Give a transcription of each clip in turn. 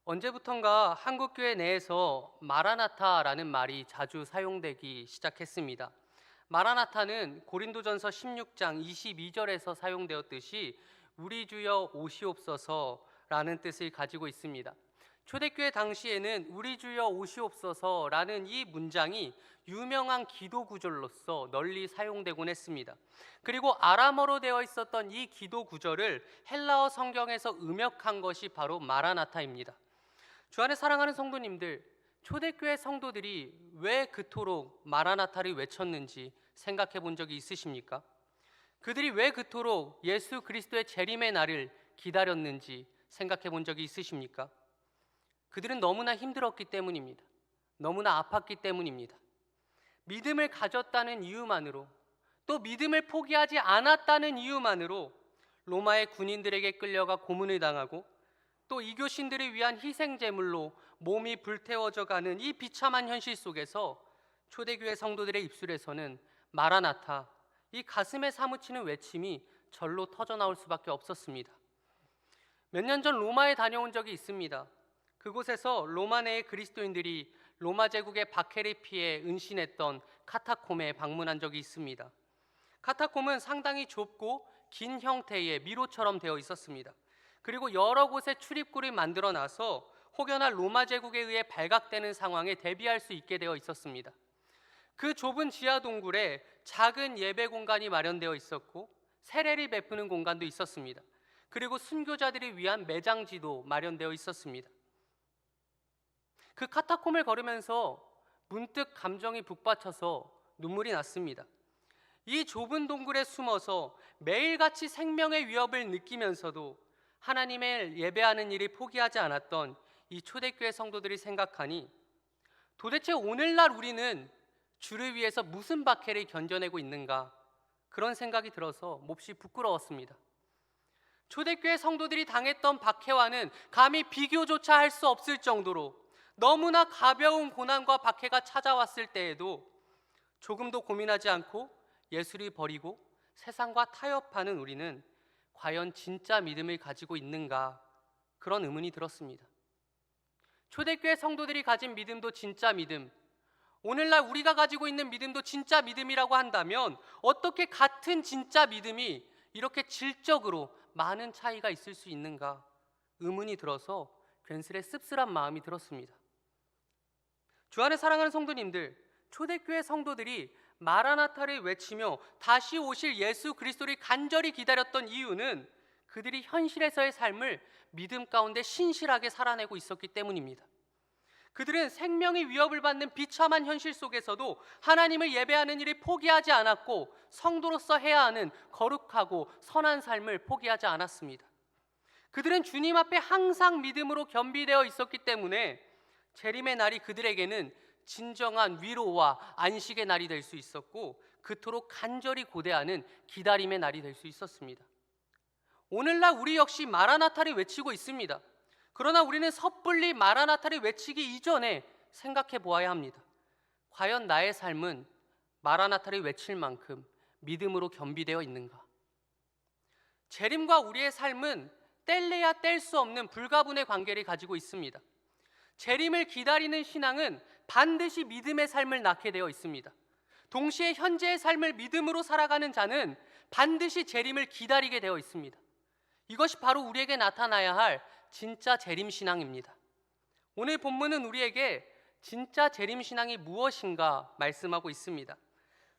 언제부턴가 한국교회 내에서 마라나타라는 말이 자주 사용되기 시작했습니다. 마라나타는 고린도전서 16장 22절에서 사용되었듯이 우리 주여 오시옵소서라는 뜻을 가지고 있습니다. 초대교회 당시에는 우리 주여 오시옵소서라는 이 문장이 유명한 기도 구절로서 널리 사용되곤 했습니다. 그리고 아람어로 되어 있었던 이 기도 구절을 헬라어 성경에서 음역한 것이 바로 마라나타입니다. 주 안에 사랑하는 성도님들, 초대교회 성도들이 왜 그토록 마라나타를 외쳤는지 생각해 본 적이 있으십니까? 그들이 왜 그토록 예수 그리스도의 재림의 날을 기다렸는지 생각해 본 적이 있으십니까? 그들은 너무나 힘들었기 때문입니다. 너무나 아팠기 때문입니다. 믿음을 가졌다는 이유만으로, 또 믿음을 포기하지 않았다는 이유만으로 로마의 군인들에게 끌려가 고문을 당하고 또 이교신들을 위한 희생제물로 몸이 불태워져 가는 이 비참한 현실 속에서 초대교회 성도들의 입술에서는 마라나타, 이 가슴에 사무치는 외침이 절로 터져나올 수밖에 없었습니다. 몇 년 전 로마에 다녀온 적이 있습니다. 그곳에서 로마 내의 그리스도인들이 로마 제국의 바케레피에 은신했던 카타콤에 방문한 적이 있습니다. 카타콤은 상당히 좁고 긴 형태의 미로처럼 되어 있었습니다. 그리고 여러 곳에 출입구를 만들어 놔서 혹여나 로마 제국에 의해 발각되는 상황에 대비할 수 있게 되어 있었습니다. 그 좁은 지하 동굴에 작은 예배 공간이 마련되어 있었고 세례를 베푸는 공간도 있었습니다. 그리고 순교자들을 위한 매장지도 마련되어 있었습니다. 그 카타콤을 걸으면서 문득 감정이 북받쳐서 눈물이 났습니다. 이 좁은 동굴에 숨어서 매일같이 생명의 위협을 느끼면서도 하나님을 예배하는 일을 포기하지 않았던 이 초대교회 성도들이 생각하니 도대체 오늘날 우리는 주를 위해서 무슨 박해를 견뎌내고 있는가, 그런 생각이 들어서 몹시 부끄러웠습니다. 초대교회 성도들이 당했던 박해와는 감히 비교조차 할 수 없을 정도로 너무나 가벼운 고난과 박해가 찾아왔을 때에도 조금도 고민하지 않고 예수를 버리고 세상과 타협하는 우리는 과연 진짜 믿음을 가지고 있는가, 그런 의문이 들었습니다. 초대교회 성도들이 가진 믿음도 진짜 믿음, 오늘날 우리가 가지고 있는 믿음도 진짜 믿음이라고 한다면 어떻게 같은 진짜 믿음이 이렇게 질적으로 많은 차이가 있을 수 있는가, 의문이 들어서 괜스레 씁쓸한 마음이 들었습니다. 주 안에 사랑하는 성도님들, 초대교회 성도들이 마라나타를 외치며 다시 오실 예수 그리스도를 간절히 기다렸던 이유는 그들이 현실에서의 삶을 믿음 가운데 신실하게 살아내고 있었기 때문입니다. 그들은 생명의 위협을 받는 비참한 현실 속에서도 하나님을 예배하는 일을 포기하지 않았고 성도로서 해야 하는 거룩하고 선한 삶을 포기하지 않았습니다. 그들은 주님 앞에 항상 믿음으로 겸비되어 있었기 때문에 재림의 날이 그들에게는 진정한 위로와 안식의 날이 될 수 있었고 그토록 간절히 고대하는 기다림의 날이 될 수 있었습니다. 오늘날 우리 역시 마라나타를 외치고 있습니다. 그러나 우리는 섣불리 마라나타를 외치기 이전에 생각해 보아야 합니다. 과연 나의 삶은 마라나타를 외칠 만큼 믿음으로 겸비되어 있는가? 재림과 우리의 삶은 뗄래야 뗄 수 없는 불가분의 관계를 가지고 있습니다. 재림을 기다리는 신앙은 반드시 믿음의 삶을 낳게 되어 있습니다. 동시에 현재의 삶을 믿음으로 살아가는 자는 반드시 재림을 기다리게 되어 있습니다. 이것이 바로 우리에게 나타나야 할 진짜 재림 신앙입니다. 오늘 본문은 우리에게 진짜 재림 신앙이 무엇인가 말씀하고 있습니다.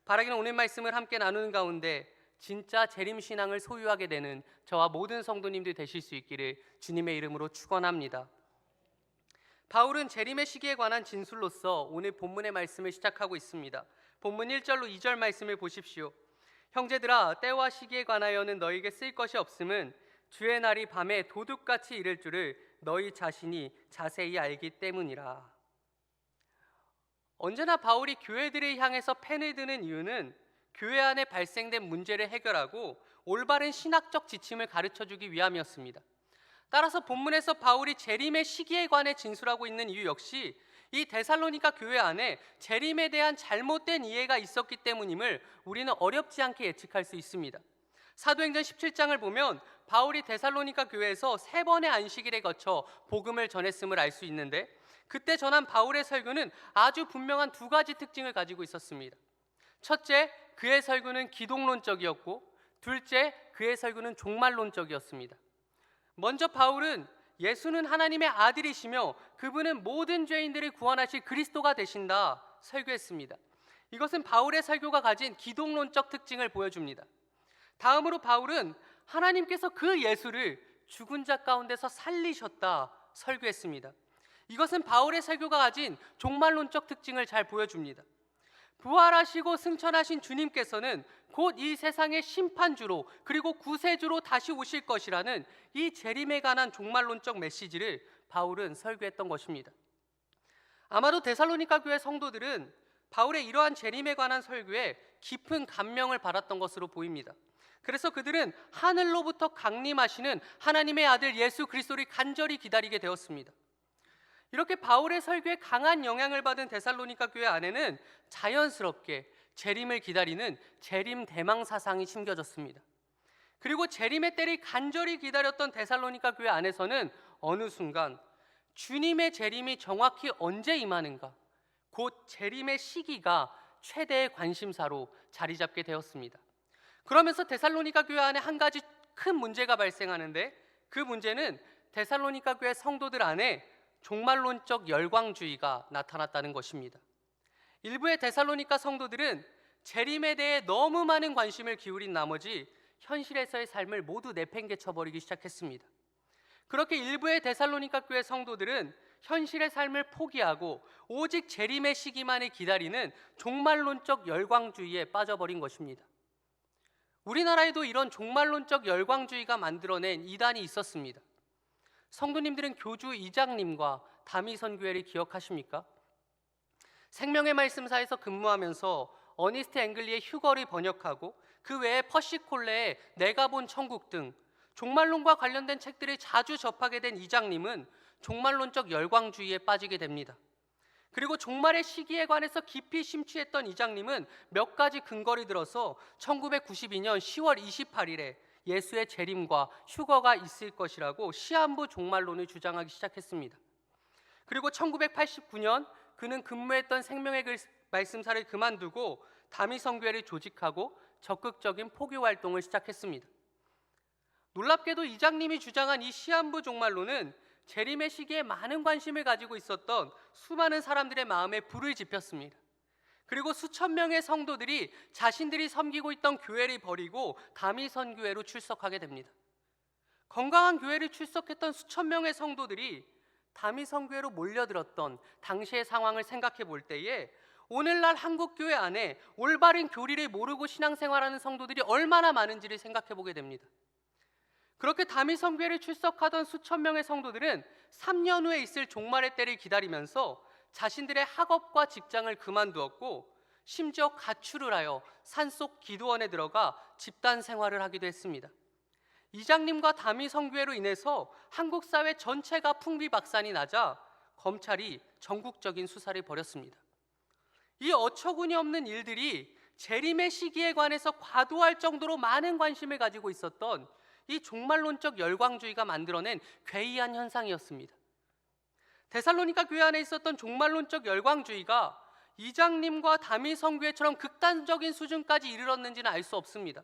바라기는 오늘 말씀을 함께 나누는 가운데 진짜 재림 신앙을 소유하게 되는 저와 모든 성도님들 되실 수 있기를 주님의 이름으로 축원합니다. 바울은 재림의 시기에 관한 진술로서 오늘 본문의 말씀을 시작하고 있습니다. 본문 1절로 2절 말씀을 보십시오. 형제들아, 때와 시기에 관하여는 너희에게 쓸 것이 없음은 주의 날이 밤에 도둑같이 이를 줄을 너희 자신이 자세히 알기 때문이라. 언제나 바울이 교회들을 향해서 펜을 드는 이유는 교회 안에 발생된 문제를 해결하고 올바른 신학적 지침을 가르쳐주기 위함이었습니다. 따라서 본문에서 바울이 재림의 시기에 관해 진술하고 있는 이유 역시 이 데살로니가 교회 안에 재림에 대한 잘못된 이해가 있었기 때문임을 우리는 어렵지 않게 예측할 수 있습니다. 사도행전 17장을 보면 바울이 데살로니가 교회에서 3번의 안식일에 거쳐 복음을 전했음을 알 수 있는데, 그때 전한 바울의 설교는 아주 분명한 2가지 특징을 가지고 있었습니다. 첫째, 그의 설교는 기독론적이었고, 둘째, 그의 설교는 종말론적이었습니다. 먼저 바울은 예수는 하나님의 아들이시며 그분은 모든 죄인들을 구원하실 그리스도가 되신다 설교했습니다. 이것은 바울의 설교가 가진 기독론적 특징을 보여줍니다. 다음으로 바울은 하나님께서 그 예수를 죽은 자 가운데서 살리셨다 설교했습니다. 이것은 바울의 설교가 가진 종말론적 특징을 잘 보여줍니다. 부활하시고 승천하신 주님께서는 곧 이 세상의 심판주로 그리고 구세주로 다시 오실 것이라는 이 재림에 관한 종말론적 메시지를 바울은 설교했던 것입니다. 아마도 데살로니가 교회 성도들은 바울의 이러한 재림에 관한 설교에 깊은 감명을 받았던 것으로 보입니다. 그래서 그들은 하늘로부터 강림하시는 하나님의 아들 예수 그리스도를 간절히 기다리게 되었습니다. 이렇게 바울의 설교에 강한 영향을 받은 데살로니가 교회 안에는 자연스럽게 재림을 기다리는 재림 대망 사상이 심겨졌습니다. 그리고 재림의 때를 간절히 기다렸던 데살로니가 교회 안에서는 어느 순간 주님의 재림이 정확히 언제 임하는가, 곧 재림의 시기가 최대의 관심사로 자리 잡게 되었습니다. 그러면서 데살로니가 교회 안에 한 가지 큰 문제가 발생하는데, 그 문제는 데살로니가 교회 성도들 안에 종말론적 열광주의가 나타났다는 것입니다. 일부의 데살로니가 성도들은 재림에 대해 너무 많은 관심을 기울인 나머지 현실에서의 삶을 모두 내팽개쳐버리기 시작했습니다. 그렇게 일부의 데살로니가 교회 성도들은 현실의 삶을 포기하고 오직 재림의 시기만을 기다리는 종말론적 열광주의에 빠져버린 것입니다. 우리나라에도 이런 종말론적 열광주의가 만들어낸 이단이 있었습니다. 성도님들은 교주 이장님과 다미선교회를 기억하십니까? 생명의 말씀사에서 근무하면서 어니스트 앵글리의 휴거를 번역하고 그 외에 퍼시콜레의 내가 본 천국 등 종말론과 관련된 책들을 자주 접하게 된 이장님은 종말론적 열광주의에 빠지게 됩니다. 그리고 종말의 시기에 관해서 깊이 심취했던 이장님은 몇 가지 근거를 들어서 1992년 10월 28일에 예수의 재림과 휴거가 있을 것이라고 시한부 종말론을 주장하기 시작했습니다. 그리고 1989년 그는 근무했던 생명의 말씀사를 그만두고 다미선교회를 조직하고 적극적인 포교 활동을 시작했습니다. 놀랍게도 이장님이 주장한 이 시한부 종말론은 재림의 시기에 많은 관심을 가지고 있었던 수많은 사람들의 마음에 불을 지폈습니다. 그리고 수천 명의 성도들이 자신들이 섬기고 있던 교회를 버리고 다미선교회로 출석하게 됩니다. 건강한 교회를 출석했던 수천 명의 성도들이 다미선교회로 몰려들었던 당시의 상황을 생각해 볼 때에 오늘날 한국교회 안에 올바른 교리를 모르고 신앙생활하는 성도들이 얼마나 많은지를 생각해 보게 됩니다. 그렇게 다미선교회를 출석하던 수천 명의 성도들은 3년 후에 있을 종말의 때를 기다리면서 자신들의 학업과 직장을 그만두었고 심지어 가출을 하여 산속 기도원에 들어가 집단 생활을 하기도 했습니다. 이장님과 다미선교회로 인해서 한국 사회 전체가 풍비박산이 나자 검찰이 전국적인 수사를 벌였습니다. 이 어처구니 없는 일들이 재림의 시기에 관해서 과도할 정도로 많은 관심을 가지고 있었던 이 종말론적 열광주의가 만들어낸 괴이한 현상이었습니다. 데살로니가 교회 안에 있었던 종말론적 열광주의가 이장님과 다미선교회처럼 극단적인 수준까지 이르렀는지는 알 수 없습니다.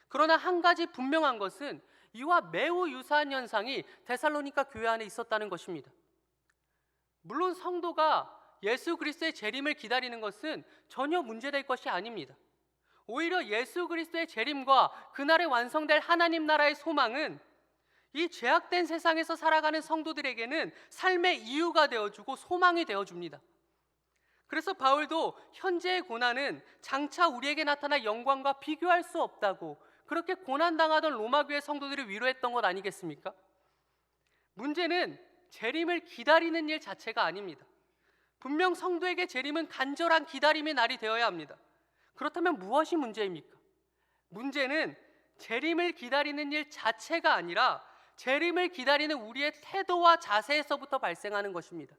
그러나 한 가지 분명한 것은 이와 매우 유사한 현상이 데살로니가 교회 안에 있었다는 것입니다. 물론 성도가 예수 그리스도의 재림을 기다리는 것은 전혀 문제될 것이 아닙니다. 오히려 예수 그리스도의 재림과 그날에 완성될 하나님 나라의 소망은 이 죄악된 세상에서 살아가는 성도들에게는 삶의 이유가 되어주고 소망이 되어줍니다. 그래서 바울도 현재의 고난은 장차 우리에게 나타날 영광과 비교할 수 없다고 그렇게 고난당하던 로마교회 성도들을 위로했던 것 아니겠습니까? 문제는 재림을 기다리는 일 자체가 아닙니다. 분명 성도에게 재림은 간절한 기다림의 날이 되어야 합니다. 그렇다면 무엇이 문제입니까? 문제는 재림을 기다리는 일 자체가 아니라 재림을 기다리는 우리의 태도와 자세에서부터 발생하는 것입니다.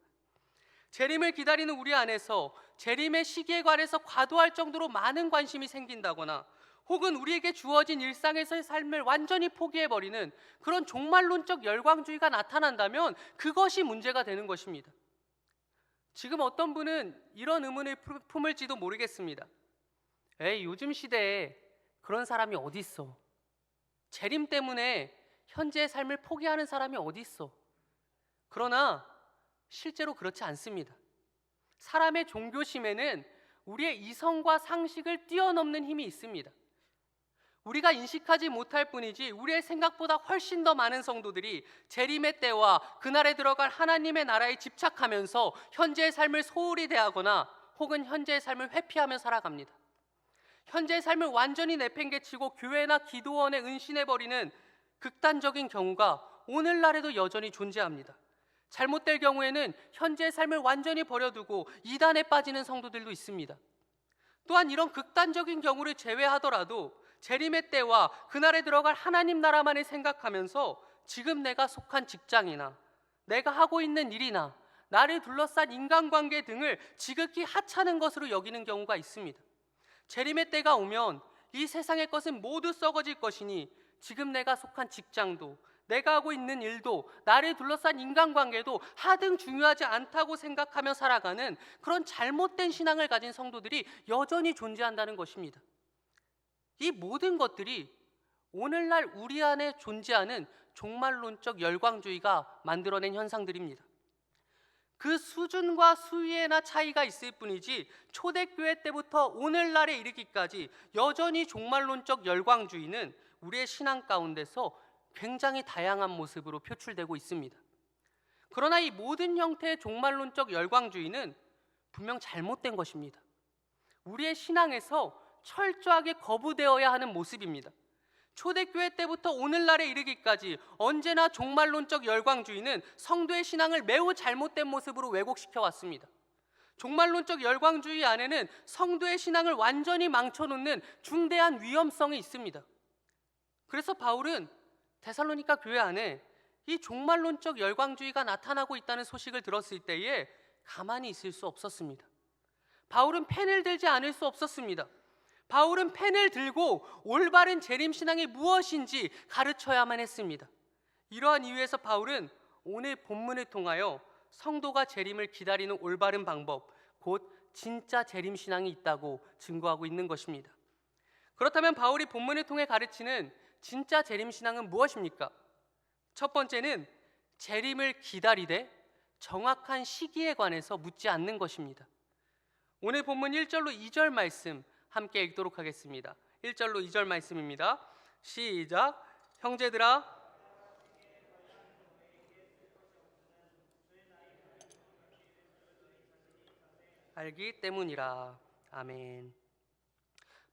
재림을 기다리는 우리 안에서 재림의 시기에 관해서 과도할 정도로 많은 관심이 생긴다거나 혹은 우리에게 주어진 일상에서의 삶을 완전히 포기해버리는 그런 종말론적 열광주의가 나타난다면 그것이 문제가 되는 것입니다. 지금 어떤 분은 이런 의문을 품을지도 모르겠습니다. 에이, 요즘 시대에 그런 사람이 어디 있어? 재림 때문에 현재의 삶을 포기하는 사람이 어디 있어? 그러나 실제로 그렇지 않습니다. 사람의 종교심에는 우리의 이성과 상식을 뛰어넘는 힘이 있습니다. 우리가 인식하지 못할 뿐이지 우리의 생각보다 훨씬 더 많은 성도들이 재림의 때와 그날에 들어갈 하나님의 나라에 집착하면서 현재의 삶을 소홀히 대하거나 혹은 현재의 삶을 회피하며 살아갑니다. 현재의 삶을 완전히 내팽개치고 교회나 기도원에 은신해버리는 극단적인 경우가 오늘날에도 여전히 존재합니다. 잘못될 경우에는 현재의 삶을 완전히 버려두고 이단에 빠지는 성도들도 있습니다. 또한 이런 극단적인 경우를 제외하더라도 재림의 때와 그날에 들어갈 하나님 나라만을 생각하면서 지금 내가 속한 직장이나 내가 하고 있는 일이나 나를 둘러싼 인간관계 등을 지극히 하찮은 것으로 여기는 경우가 있습니다. 재림의 때가 오면 이 세상의 것은 모두 썩어질 것이니 지금 내가 속한 직장도 내가 하고 있는 일도 나를 둘러싼 인간관계도 하등 중요하지 않다고 생각하며 살아가는 그런 잘못된 신앙을 가진 성도들이 여전히 존재한다는 것입니다. 이 모든 것들이 오늘날 우리 안에 존재하는 종말론적 열광주의가 만들어낸 현상들입니다. 그 수준과 수위에나 차이가 있을 뿐이지 초대교회 때부터 오늘날에 이르기까지 여전히 종말론적 열광주의는 우리의 신앙 가운데서 굉장히 다양한 모습으로 표출되고 있습니다. 그러나 이 모든 형태의 종말론적 열광주의는 분명 잘못된 것입니다. 우리의 신앙에서 철저하게 거부되어야 하는 모습입니다. 초대교회 때부터 오늘날에 이르기까지 언제나 종말론적 열광주의는 성도의 신앙을 매우 잘못된 모습으로 왜곡시켜 왔습니다. 종말론적 열광주의 안에는 성도의 신앙을 완전히 망쳐놓는 중대한 위험성이 있습니다. 그래서 바울은 데살로니가 교회 안에 이 종말론적 열광주의가 나타나고 있다는 소식을 들었을 때에 가만히 있을 수 없었습니다. 바울은 펜을 들지 않을 수 없었습니다. 바울은 펜을 들고 올바른 재림신앙이 무엇인지 가르쳐야만 했습니다. 이러한 이유에서 바울은 오늘 본문을 통하여 성도가 재림을 기다리는 올바른 방법, 곧 진짜 재림신앙이 있다고 증거하고 있는 것입니다. 그렇다면 바울이 본문을 통해 가르치는 진짜 재림신앙은 무엇입니까? 첫 번째는 재림을 기다리되 정확한 시기에 관해서 묻지 않는 것입니다. 오늘 본문 1절로 2절 말씀 함께 읽도록 하겠습니다. 1절로 2절 말씀입니다. 시작. 형제들아, 알기 때문이라. 아멘.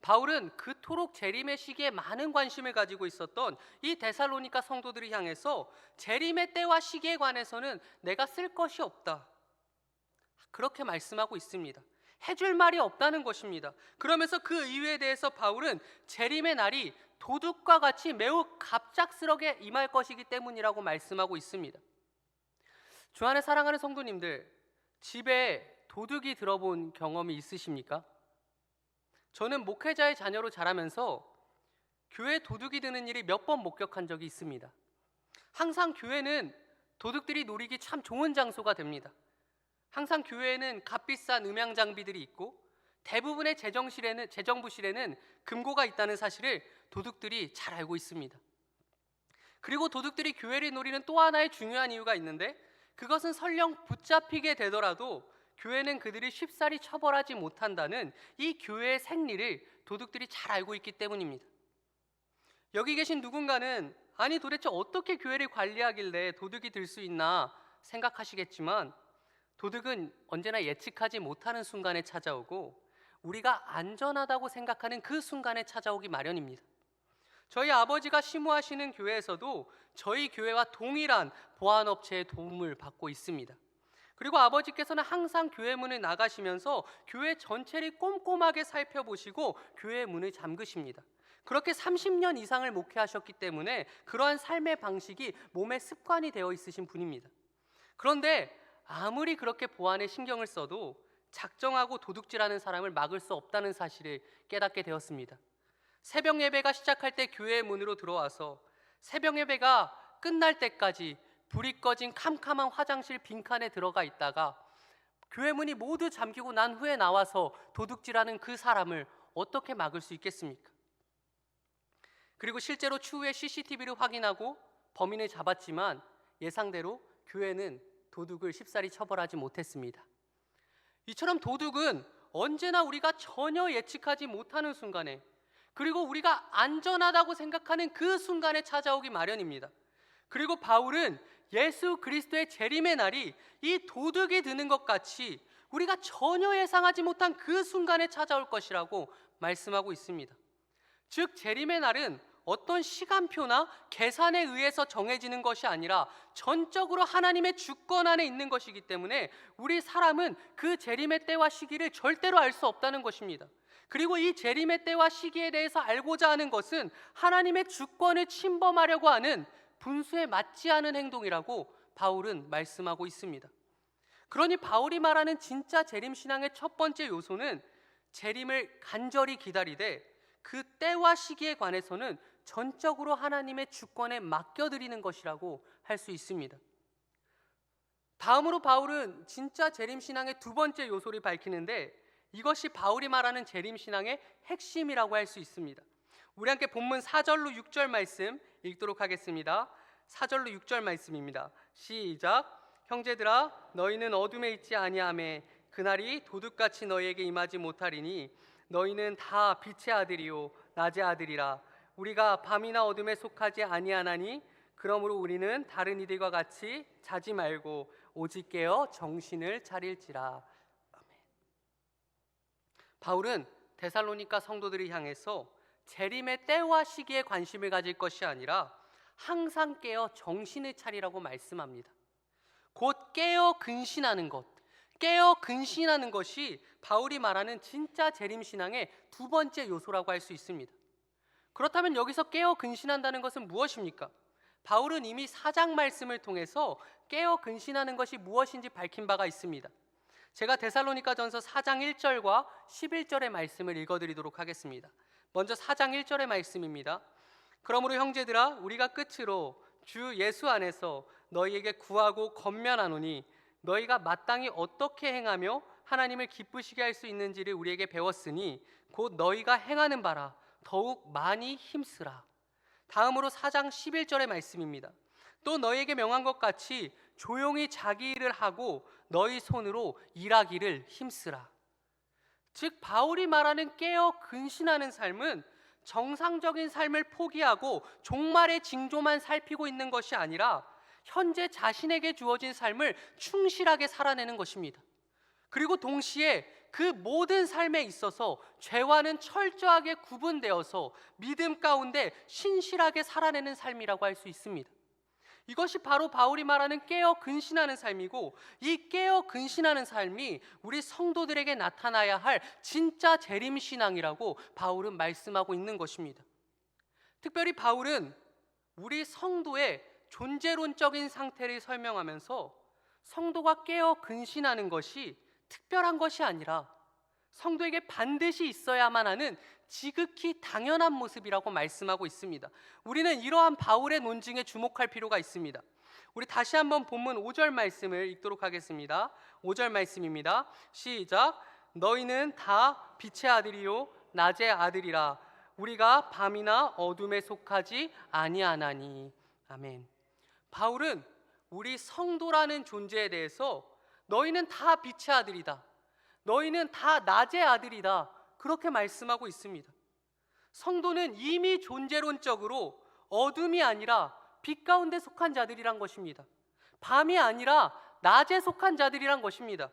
바울은 그토록 재림의 시기에 많은 관심을 가지고 있었던 이 데살로니가 성도들을 향해서 재림의 때와 시기에 관해서는 내가 쓸 것이 없다, 그렇게 말씀하고 있습니다. 해줄 말이 없다는 것입니다. 그러면서 그 이유에 대해서 바울은 재림의 날이 도둑과 같이 매우 갑작스럽게 임할 것이기 때문이라고 말씀하고 있습니다. 주 안에 사랑하는 성도님들, 집에 도둑이 들어본 경험이 있으십니까? 저는 목회자의 자녀로 자라면서 교회에 도둑이 드는 일이 몇 번 목격한 적이 있습니다. 항상 교회는 도둑들이 노리기 참 좋은 장소가 됩니다. 항상 교회에는 값비싼 음향 장비들이 있고 대부분의 재정부실에는 금고가 있다는 사실을 도둑들이 잘 알고 있습니다. 그리고 도둑들이 교회를 노리는 또 하나의 중요한 이유가 있는데, 그것은 설령 붙잡히게 되더라도 교회는 그들이 쉽사리 처벌하지 못한다는 이 교회의 생리를 도둑들이 잘 알고 있기 때문입니다. 여기 계신 누군가는 아니 도대체 어떻게 교회를 관리하길래 도둑이 들 수 있나 생각하시겠지만, 도둑은 언제나 예측하지 못하는 순간에 찾아오고 우리가 안전하다고 생각하는 그 순간에 찾아오기 마련입니다. 저희 아버지가 심호하시는 교회에서도 저희 교회와 동일한 보안업체의 도움을 받고 있습니다. 그리고 아버지께서는 항상 교회 문을 나가시면서 교회 전체를 꼼꼼하게 살펴보시고 교회 문을 잠그십니다. 그렇게 30년 이상을 목회하셨기 때문에 그러한 삶의 방식이 몸에 습관이 되어 있으신 분입니다. 그런데 아무리 그렇게 보안에 신경을 써도 작정하고 도둑질하는 사람을 막을 수 없다는 사실을 깨닫게 되었습니다. 새벽 예배가 시작할 때 교회 문으로 들어와서 새벽 예배가 끝날 때까지 불이 꺼진 캄캄한 화장실 빈칸에 들어가 있다가 교회 문이 모두 잠기고 난 후에 나와서 도둑질하는 그 사람을 어떻게 막을 수 있겠습니까? 그리고 실제로 추후에 CCTV를 확인하고 범인을 잡았지만 예상대로 교회는 도둑을 쉽사리 처벌하지 못했습니다. 이처럼 도둑은 언제나 우리가 전혀 예측하지 못하는 순간에, 그리고 우리가 안전하다고 생각하는 그 순간에 찾아오기 마련입니다. 그리고 바울은 예수 그리스도의 재림의 날이 이 도둑이 드는 것 같이 우리가 전혀 예상하지 못한 그 순간에 찾아올 것이라고 말씀하고 있습니다. 즉 재림의 날은 어떤 시간표나 계산에 의해서 정해지는 것이 아니라 전적으로 하나님의 주권 안에 있는 것이기 때문에 우리 사람은 그 재림의 때와 시기를 절대로 알 수 없다는 것입니다. 그리고 이 재림의 때와 시기에 대해서 알고자 하는 것은 하나님의 주권을 침범하려고 하는 분수에 맞지 않은 행동이라고 바울은 말씀하고 있습니다. 그러니 바울이 말하는 진짜 재림신앙의 첫 번째 요소는 재림을 간절히 기다리되 그 때와 시기에 관해서는 전적으로 하나님의 주권에 맡겨드리는 것이라고 할 수 있습니다. 다음으로 바울은 진짜 재림신앙의 두 번째 요소를 밝히는데 이것이 바울이 말하는 재림신앙의 핵심이라고 할 수 있습니다. 우리 함께 본문 4절로 6절 말씀 읽도록 하겠습니다. 4절로 6절 말씀입니다. 시작. 형제들아 너희는 어둠에 있지 아니하매 그날이 도둑같이 너희에게 임하지 못하리니 너희는 다 빛의 아들이요 낮의 아들이라. 우리가 밤이나 어둠에 속하지 아니하나니 그러므로 우리는 다른 이들과 같이 자지 말고 오직 깨어 정신을 차릴지라. 아멘. 바울은 데살로니가 성도들을 향해서 재림의 때와 시기에 관심을 가질 것이 아니라 항상 깨어 정신을 차리라고 말씀합니다. 곧 깨어 근신하는 것, 깨어 근신하는 것이 바울이 말하는 진짜 재림신앙의 두 번째 요소라고 할 수 있습니다. 그렇다면 여기서 깨어 근신한다는 것은 무엇입니까? 바울은 이미 4장 말씀을 통해서 깨어 근신하는 것이 무엇인지 밝힌 바가 있습니다. 제가 데살로니가전서 4장 1절과 11절의 말씀을 읽어드리도록 하겠습니다. 먼저 4장 1절의 말씀입니다. 그러므로 형제들아 우리가 끝으로 주 예수 안에서 너희에게 구하고 권면하노니 너희가 마땅히 어떻게 행하며 하나님을 기쁘시게 할 수 있는지를 우리에게 배웠으니 곧 너희가 행하는 바라 더욱 많이 힘쓰라. 다음으로 4장 11절의 말씀입니다. 또 너희에게 명한 것 같이 조용히 자기 일을 하고 너희 손으로 일하기를 힘쓰라. 즉 바울이 말하는 깨어 근신하는 삶은 정상적인 삶을 포기하고 종말의 징조만 살피고 있는 것이 아니라 현재 자신에게 주어진 삶을 충실하게 살아내는 것입니다. 그리고 동시에 그 모든 삶에 있어서 죄와는 철저하게 구분되어서 믿음 가운데 신실하게 살아내는 삶이라고 할 수 있습니다. 이것이 바로 바울이 말하는 깨어 근신하는 삶이고 이 깨어 근신하는 삶이 우리 성도들에게 나타나야 할 진짜 재림신앙이라고 바울은 말씀하고 있는 것입니다. 특별히 바울은 우리 성도의 존재론적인 상태를 설명하면서 성도가 깨어 근신하는 것이 특별한 것이 아니라 성도에게 반드시 있어야만 하는 지극히 당연한 모습이라고 말씀하고 있습니다. 우리는 이러한 바울의 논증에 주목할 필요가 있습니다. 우리 다시 한번 본문 5절 말씀을 읽도록 하겠습니다. 5절 말씀입니다. 시작. 너희는 다 빛의 아들이요 낮의 아들이라. 우리가 밤이나 어둠에 속하지 아니하나니. 아멘. 바울은 우리 성도라는 존재에 대해서 너희는 다 빛의 아들이다, 너희는 다 낮의 아들이다, 그렇게 말씀하고 있습니다. 성도는 이미 존재론적으로 어둠이 아니라 빛 가운데 속한 자들이란 것입니다. 밤이 아니라 낮에 속한 자들이란 것입니다.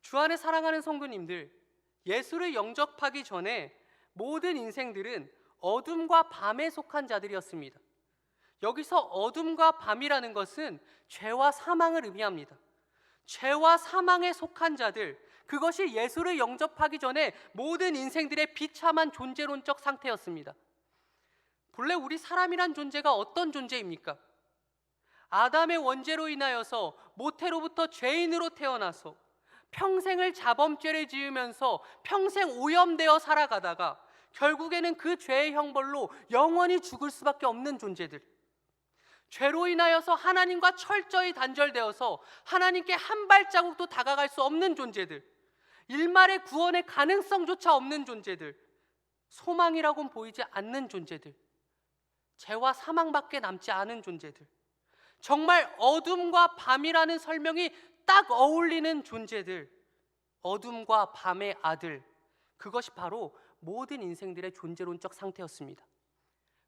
주 안에 사랑하는 성도님들, 예수를 영접하기 전에 모든 인생들은 어둠과 밤에 속한 자들이었습니다. 여기서 어둠과 밤이라는 것은 죄와 사망을 의미합니다. 죄와 사망에 속한 자들, 그것이 예수를 영접하기 전에 모든 인생들의 비참한 존재론적 상태였습니다. 본래 우리 사람이란 존재가 어떤 존재입니까? 아담의 원죄로 인하여서 모태로부터 죄인으로 태어나서 평생을 자범죄를 지으면서 평생 오염되어 살아가다가 결국에는 그 죄의 형벌로 영원히 죽을 수밖에 없는 존재들, 죄로 인하여서 하나님과 철저히 단절되어서 하나님께 한 발자국도 다가갈 수 없는 존재들, 일말의 구원의 가능성조차 없는 존재들, 소망이라고는 보이지 않는 존재들, 죄와 사망밖에 남지 않은 존재들, 정말 어둠과 밤이라는 설명이 딱 어울리는 존재들, 어둠과 밤의 아들, 그것이 바로 모든 인생들의 존재론적 상태였습니다.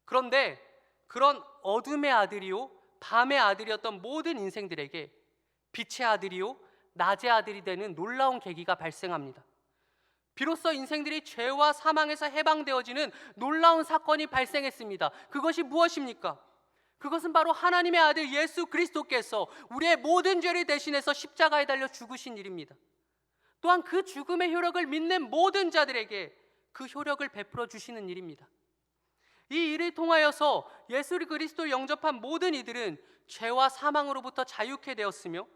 그런데 그런 어둠의 아들이요 밤의 아들이었던 모든 인생들에게 빛의 아들이요 낮의 아들이 되는 놀라운 계기가 발생합니다. 비로소 인생들이 죄와 사망에서 해방되어지는 놀라운 사건이 발생했습니다. 그것이 무엇입니까? 그것은 바로 하나님의 아들 예수 그리스도께서 우리의 모든 죄를 대신해서 십자가에 달려 죽으신 일입니다. 또한 그 죽음의 효력을 믿는 모든 자들에게 그 효력을 베풀어 주시는 일입니다. 이 일을 통하여서 예수 그리스도를 영접한 모든 이들은 죄와 사망으로부터 자유케 되었으며,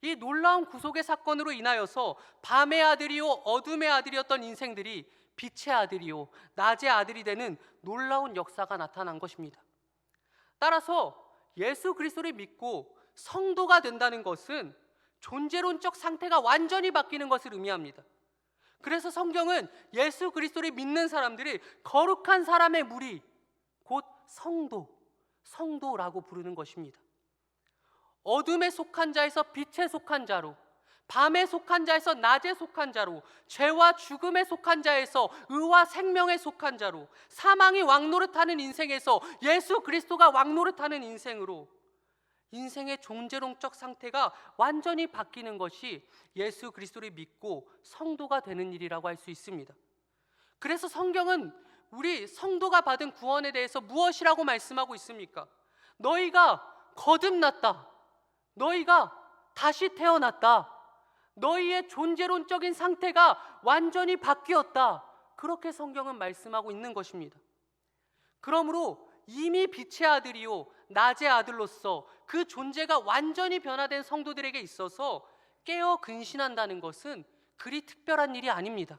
이 놀라운 구속의 사건으로 인하여서 밤의 아들이요 어둠의 아들이었던 인생들이 빛의 아들이요 낮의 아들이 되는 놀라운 역사가 나타난 것입니다. 따라서 예수 그리스도를 믿고 성도가 된다는 것은 존재론적 상태가 완전히 바뀌는 것을 의미합니다. 그래서 성경은 예수 그리스도를 믿는 사람들이 거룩한 사람의 무리, 곧 성도라고 부르는 것입니다. 어둠에 속한 자에서 빛에 속한 자로, 밤에 속한 자에서 낮에 속한 자로, 죄와 죽음에 속한 자에서 의와 생명에 속한 자로, 사망이 왕노릇하는 인생에서 예수 그리스도가 왕노릇하는 인생으로 인생의 존재론적 상태가 완전히 바뀌는 것이 예수 그리스도를 믿고 성도가 되는 일이라고 할 수 있습니다. 그래서 성경은 우리 성도가 받은 구원에 대해서 무엇이라고 말씀하고 있습니까? 너희가 거듭났다. 너희가 다시 태어났다. 너희의 존재론적인 상태가 완전히 바뀌었다. 그렇게 성경은 말씀하고 있는 것입니다. 그러므로 이미 빛의 아들이요 낮의 아들로서 그 존재가 완전히 변화된 성도들에게 있어서 깨어 근신한다는 것은 그리 특별한 일이 아닙니다.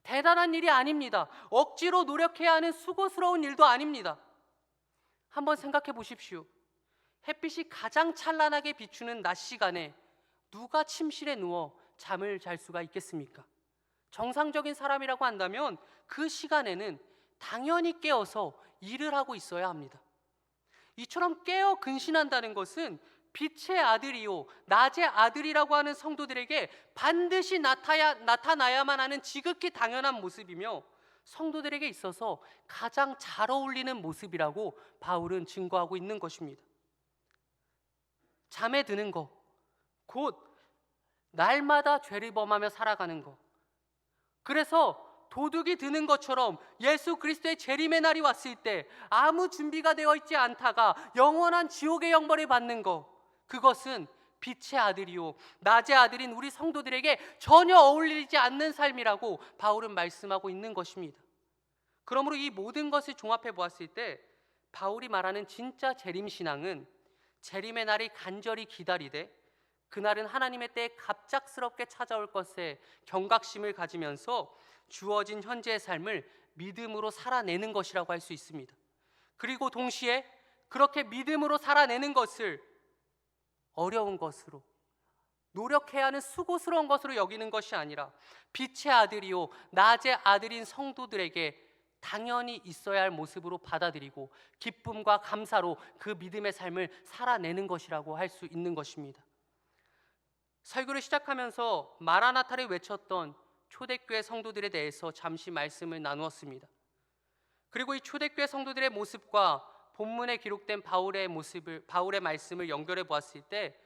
대단한 일이 아닙니다. 억지로 노력해야 하는 수고스러운 일도 아닙니다. 한번 생각해 보십시오. 햇빛이 가장 찬란하게 비추는 낮 시간에 누가 침실에 누워 잠을 잘 수가 있겠습니까? 정상적인 사람이라고 한다면 그 시간에는 당연히 깨어서 일을 하고 있어야 합니다. 이처럼 깨어 근신한다는 것은 빛의 아들이요 낮의 아들이라고 하는 성도들에게 반드시 나타나야만 하는 지극히 당연한 모습이며, 성도들에게 있어서 가장 잘 어울리는 모습이라고 바울은 증거하고 있는 것입니다. 잠에 드는 것, 곧 날마다 죄를 범하며 살아가는 것, 그래서 도둑이 드는 것처럼 예수 그리스도의 재림의 날이 왔을 때 아무 준비가 되어 있지 않다가 영원한 지옥의 형벌을 받는 것, 그것은 빛의 아들이요 낮의 아들인 우리 성도들에게 전혀 어울리지 않는 삶이라고 바울은 말씀하고 있는 것입니다. 그러므로 이 모든 것을 종합해 보았을 때 바울이 말하는 진짜 재림신앙은 재림의 날이 간절히 기다리되 그날은 하나님의 때에 갑작스럽게 찾아올 것에 경각심을 가지면서 주어진 현재의 삶을 믿음으로 살아내는 것이라고 할 수 있습니다. 그리고 동시에 그렇게 믿음으로 살아내는 것을 어려운 것으로, 노력해야 하는 수고스러운 것으로 여기는 것이 아니라 빛의 아들이요 낮의 아들인 성도들에게 당연히 있어야 할 모습으로 받아들이고 기쁨과 감사로 그 믿음의 삶을 살아내는 것이라고 할 수 있는 것입니다. 설교를 시작하면서 마라나타를 외쳤던 초대교회 성도들에 대해서 잠시 말씀을 나누었습니다. 그리고 이 초대교회 성도들의 모습과 본문에 기록된 바울의 말씀을 연결해 보았을 때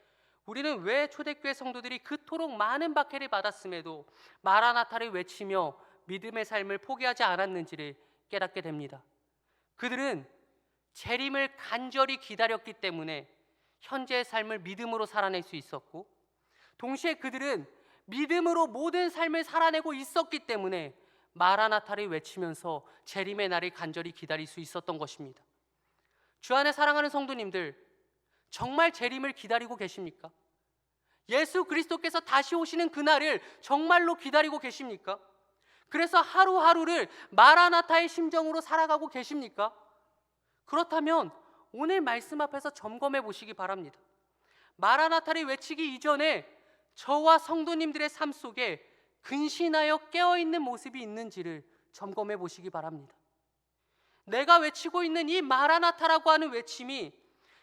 우리는 왜 초대교회 성도들이 그토록 많은 박해를 받았음에도 마라나타를 외치며 믿음의 삶을 포기하지 않았는지를 깨닫게 됩니다. 그들은 재림을 간절히 기다렸기 때문에 현재의 삶을 믿음으로 살아낼 수 있었고, 동시에 그들은 믿음으로 모든 삶을 살아내고 있었기 때문에 마라나타를 외치면서 재림의 날을 간절히 기다릴 수 있었던 것입니다. 주 안에 사랑하는 성도님들, 정말 재림을 기다리고 계십니까? 예수 그리스도께서 다시 오시는 그날을 정말로 기다리고 계십니까? 그래서 하루하루를 마라나타의 심정으로 살아가고 계십니까? 그렇다면 오늘 말씀 앞에서 점검해 보시기 바랍니다. 마라나타를 외치기 이전에 저와 성도님들의 삶 속에 근신하여 깨어있는 모습이 있는지를 점검해 보시기 바랍니다. 내가 외치고 있는 이 마라나타라고 하는 외침이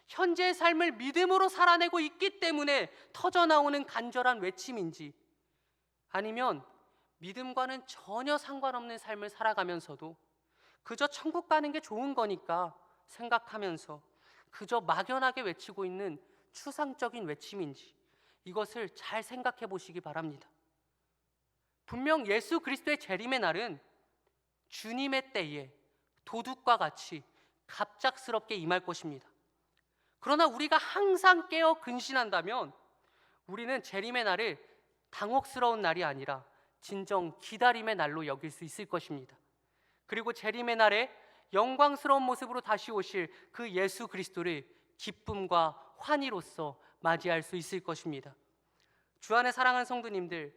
현재의 삶을 믿음으로 살아내고 있기 때문에 터져나오는 간절한 외침인지, 아니면 믿음과는 전혀 상관없는 삶을 살아가면서도 그저 천국 가는 게 좋은 거니까 생각하면서 그저 막연하게 외치고 있는 추상적인 외침인지, 이것을 잘 생각해 보시기 바랍니다. 분명 예수 그리스도의 재림의 날은 주님의 때에 도둑과 같이 갑작스럽게 임할 것입니다. 그러나 우리가 항상 깨어 근신한다면 우리는 재림의 날을 당혹스러운 날이 아니라 진정 기다림의 날로 여길 수 있을 것입니다. 그리고 재림의 날에 영광스러운 모습으로 다시 오실 그 예수 그리스도를 기쁨과 환희로서 맞이할 수 있을 것입니다. 주 안에 사랑하는 성도님들,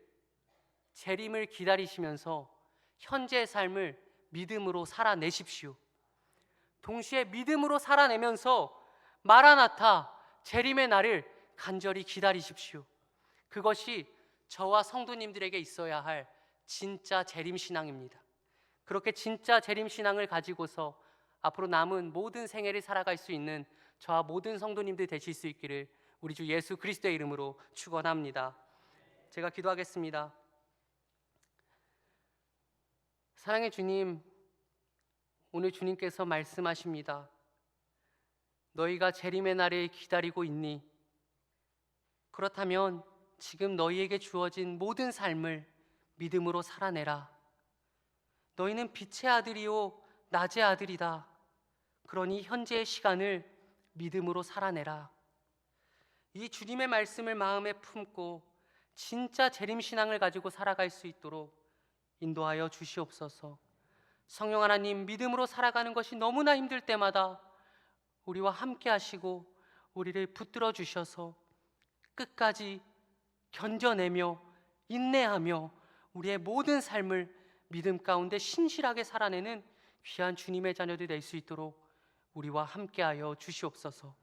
재림을 기다리시면서 현재의 삶을 믿음으로 살아내십시오. 동시에 믿음으로 살아내면서 마라나타, 재림의 날을 간절히 기다리십시오. 그것이 저와 성도님들에게 있어야 할 진짜 재림신앙입니다. 그렇게 진짜 재림신앙을 가지고서 앞으로 남은 모든 생애를 살아갈 수 있는 저와 모든 성도님들 되실 수 있기를 우리 주 예수 그리스도의 이름으로 축원합니다. 제가 기도하겠습니다. 사랑의 주님, 오늘 주님께서 말씀하십니다. 너희가 재림의 날을 기다리고 있니? 그렇다면 지금 너희에게 주어진 모든 삶을 믿음으로 살아내라. 너희는 빛의 아들이요 낮의 아들이다. 그러니 현재의 시간을 믿음으로 살아내라. 이 주님의 말씀을 마음에 품고 진짜 재림신앙을 가지고 살아갈 수 있도록 인도하여 주시옵소서. 성령 하나님, 믿음으로 살아가는 것이 너무나 힘들 때마다 우리와 함께 하시고 우리를 붙들어 주셔서 끝까지 견뎌내며 인내하며 우리의 모든 삶을 믿음 가운데 신실하게 살아내는 귀한 주님의 자녀들 될 수 있도록 우리와 함께하여 주시옵소서.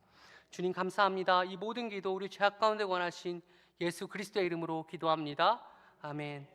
주님 감사합니다. 이 모든 기도 우리 죄악 가운데 원하신 예수 그리스도의 이름으로 기도합니다. 아멘.